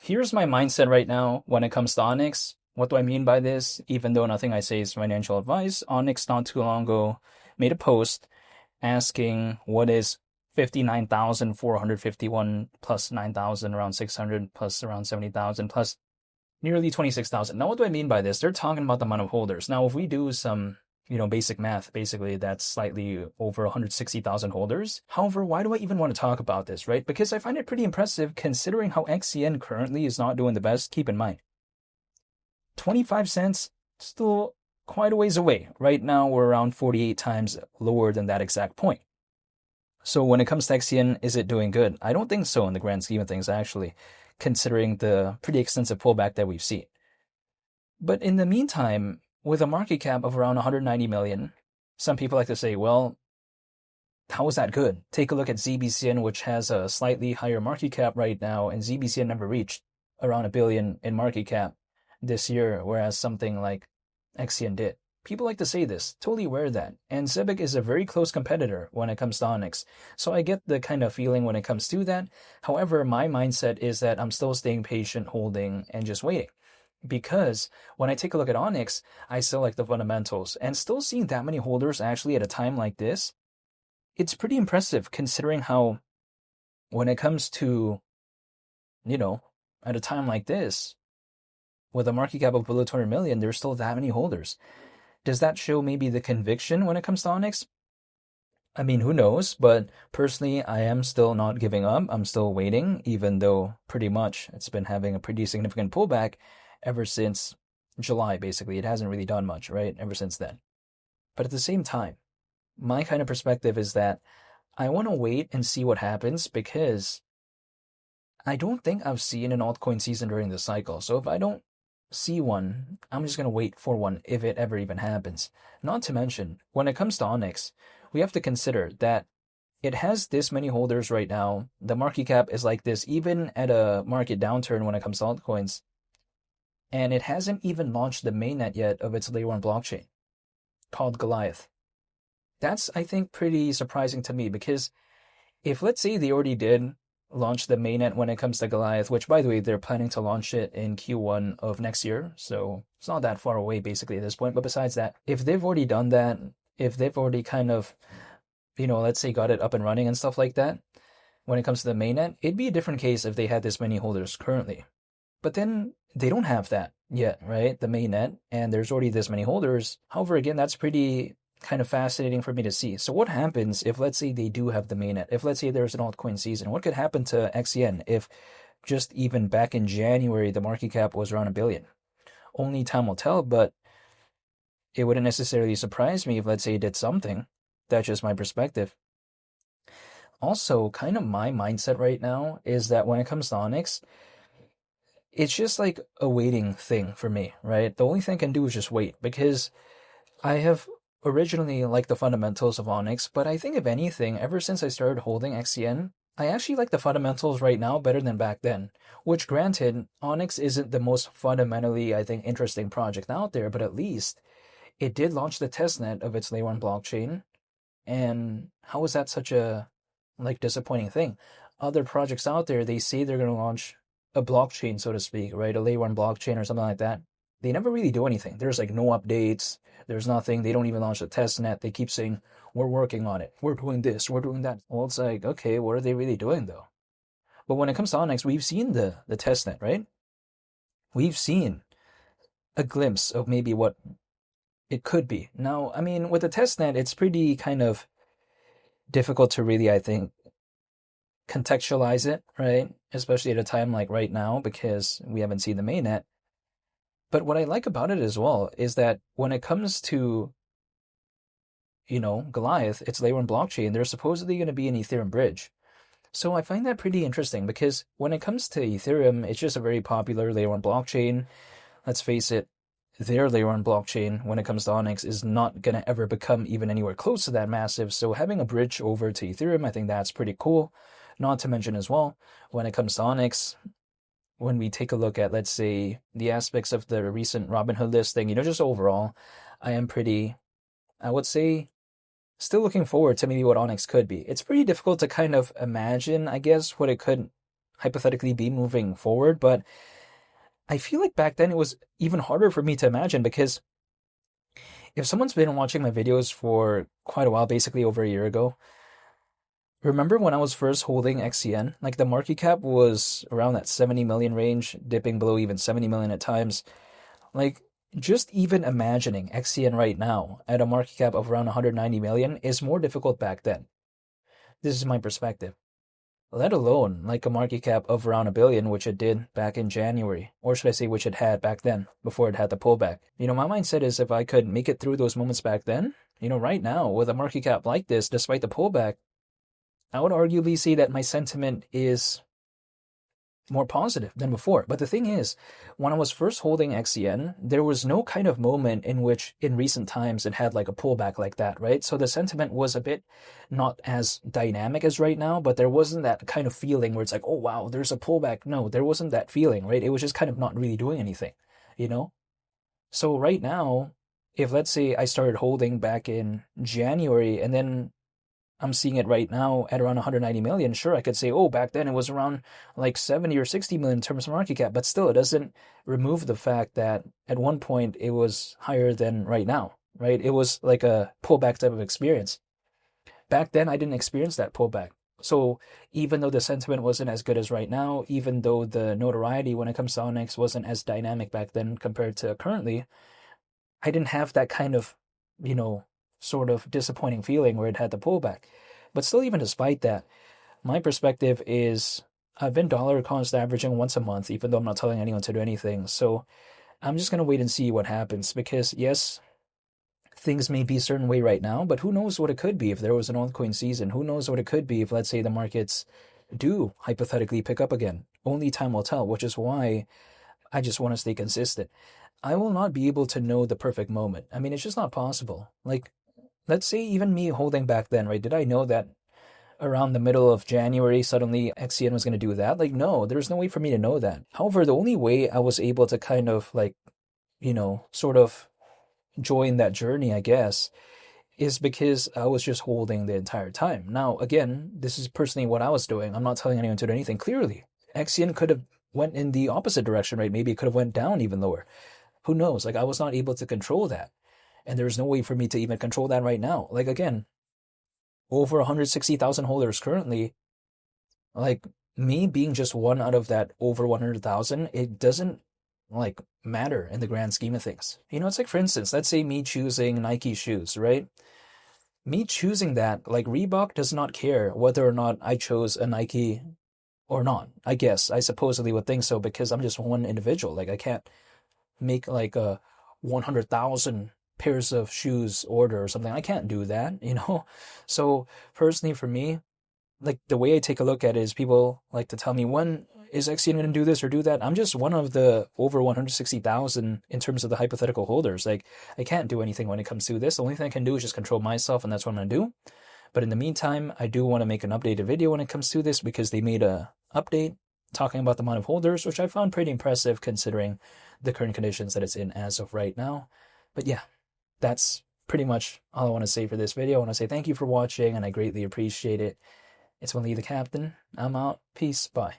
Here's my mindset right now when it comes to Onyx. What do I mean by this? Even though nothing I say is financial advice, Onyx not too long ago made a post asking what is 59,451 plus 9,000 around 600 plus around 70,000 plus nearly 26,000. Now, what do I mean by this? They're talking about the amount of holders. Now, if we do some basic math, basically that's slightly over 160,000 holders. However, why do I even want to talk about this, right? Because I find it pretty impressive considering how XCN currently is not doing the best. Keep in mind, 25 cents, still quite a ways away. Right now, we're around 48 times lower than that exact point. So when it comes to XCN, is it doing good? I don't think so in the grand scheme of things, actually, considering the pretty extensive pullback that we've seen. But in the meantime, with a market cap of around 190 million, some people like to say, well, how is that good? Take a look at ZBCN, which has a slightly higher market cap right now, and ZBCN never reached around a billion in market cap this year, whereas something like XCN did. People like to say this, totally aware of that. And Zebic is a very close competitor when it comes to Onyx. So I get the kind of feeling when it comes to that. However, my mindset is that I'm still staying patient, holding, and just waiting. Because when I take a look at Onyx, I still like the fundamentals. And still seeing that many holders actually at a time like this, it's pretty impressive considering how when it comes to, at a time like this, with a market cap of below 200 million, there's still that many holders. Does that show maybe the conviction when it comes to Onyx? I mean, who knows? But personally, I am still not giving up. I'm still waiting, even though pretty much it's been having a pretty significant pullback ever since July, basically. It hasn't really done much, right? Ever since then. But at the same time, my kind of perspective is that I want to wait and see what happens because I don't think I've seen an altcoin season during this cycle. So if I don't see one, I'm just going to wait for one if it ever even happens. Not to mention, when it comes to Onyx, we have to consider that it has this many holders right now. The market cap is like this, even at a market downturn when it comes to altcoins. And it hasn't even launched the mainnet yet of its layer 1 blockchain called Goliath. That's, I think, pretty surprising to me because if, let's say, they already did launch the mainnet when it comes to Goliath, which, by the way, they're planning to launch it in Q1 of next year, so it's not that far away, basically, at this point. But besides that, if they've already done that, if they've already kind of, let's say got it up and running and stuff like that, when it comes to the mainnet, it'd be a different case if they had this many holders currently. But then they don't have that yet, right? The mainnet, and there's already this many holders. However, again, that's pretty kind of fascinating for me to see. So what happens if, let's say, they do have the mainnet? If, let's say, there's an altcoin season, what could happen to XCN if just even back in January, the market cap was around $1 billion? Only time will tell, but it wouldn't necessarily surprise me if, let's say, it did something. That's just my perspective. Also, kind of my mindset right now is that when it comes to Onyx, it's just like a waiting thing for me, right? The only thing I can do is just wait because I have originally liked the fundamentals of Onyx, but I think if anything, ever since I started holding XCN, I actually like the fundamentals right now better than back then. Which granted, Onyx isn't the most fundamentally, I think, interesting project out there, but at least it did launch the testnet of its layer 1 blockchain. And how is that such a disappointing thing? Other projects out there, they say they're going to launch a blockchain, so to speak, right? A layer 1 blockchain or something like that. They never really do anything. There's no updates. There's nothing. They don't even launch the testnet. They keep saying, we're working on it. We're doing this. We're doing that. Well, it's like, okay, what are they really doing though? But when it comes to Onyx, we've seen the testnet, right? We've seen a glimpse of maybe what it could be. Now, I mean, with the testnet, it's pretty kind of difficult to really, I think, contextualize it, right? Especially at a time like right now because we haven't seen the mainnet. But what I like about it as well is that when it comes to, Goliath, its layer 1 blockchain, there's supposedly going to be an Ethereum bridge. So I find that pretty interesting because when it comes to Ethereum, it's just a very popular layer 1 blockchain. Let's face it, their layer 1 blockchain, when it comes to Onyx, is not going to ever become even anywhere close to that massive. So having a bridge over to Ethereum, I think that's pretty cool. Not to mention as well, when it comes to Onyx, when we take a look at, let's say, the aspects of the recent Robinhood listing, just overall, I would say, still looking forward to maybe what Onyx could be. It's pretty difficult to kind of imagine, I guess, what it could hypothetically be moving forward. But I feel like back then it was even harder for me to imagine, because if someone's been watching my videos for quite a while, basically over a year ago, remember when I was first holding XCN? Like the market cap was around that 70 million range, dipping below even 70 million at times. Like, just even imagining XCN right now at a market cap of around 190 million is more difficult back then. This is my perspective. Let alone like a market cap of around a billion, which it did back in January, or should I say, which it had back then before it had the pullback. My mindset is if I could make it through those moments back then, right now with a market cap like this, despite the pullback, I would arguably say that my sentiment is more positive than before. But the thing is, when I was first holding XCN, there was no kind of moment in which in recent times it had like a pullback like that, right? So the sentiment was a bit not as dynamic as right now, but there wasn't that kind of feeling where it's like, oh wow, there's a pullback. No, there wasn't that feeling, right? It was just kind of not really doing anything, you know? So right now, if let's say I started holding back in January and then I'm seeing it right now at around 190 million. Sure, I could say, oh, back then it was around like 70 or 60 million in terms of market cap, but still, it doesn't remove the fact that at one point it was higher than right now, right? It was like a pullback type of experience. Back then, I didn't experience that pullback. So even though the sentiment wasn't as good as right now, even though the notoriety when it comes to Onyx wasn't as dynamic back then compared to currently, I didn't have that kind of, you know, sort of disappointing feeling where it had the pullback. But still, even despite that, my perspective is I've been dollar cost averaging once a month, even though I'm not telling anyone to do anything. So I'm just going to wait and see what happens, because yes, things may be a certain way right now, but who knows what it could be if there was an altcoin season? Who knows what it could be if, let's say, the markets do hypothetically pick up again? Only time will tell, which is why I just want to stay consistent. I will not be able to know the perfect moment. I mean, it's just not possible. Like, let's say even me holding back then, right? Did I know that around the middle of January, suddenly XCN was going to do that? Like, no, there's no way for me to know that. However, the only way I was able to kind of like, sort of join that journey, I guess, is because I was just holding the entire time. Now, again, this is personally what I was doing. I'm not telling anyone to do anything. Clearly, XCN could have went in the opposite direction, right? Maybe it could have went down even lower. Who knows? Like, I was not able to control that. And there's no way for me to even control that right now. Like, again, over 160,000 holders currently, like, me being just one out of that over 100,000, it doesn't, like, matter in the grand scheme of things. It's like, for instance, let's say me choosing Nike shoes, right? Me choosing that, like, Reebok does not care whether or not I chose a Nike or not. I guess I supposedly would think so, because I'm just one individual. Like, I can't make like a 100,000 pairs of shoes order or something. I can't do that. So personally for me, like the way I take a look at it is people like to tell me, when is XCN going to do this or do that? I'm just one of the over 160,000 in terms of the hypothetical holders. Like, I can't do anything when it comes to this. The only thing I can do is just control myself, and that's what I'm going to do. But in the meantime, I do want to make an updated video when it comes to this, because they made a update talking about the amount of holders, which I found pretty impressive considering the current conditions that it's in as of right now. But yeah, that's pretty much all I want to say for this video. I want to say thank you for watching, and I greatly appreciate it. It's only the captain. I'm out. Peace. Bye.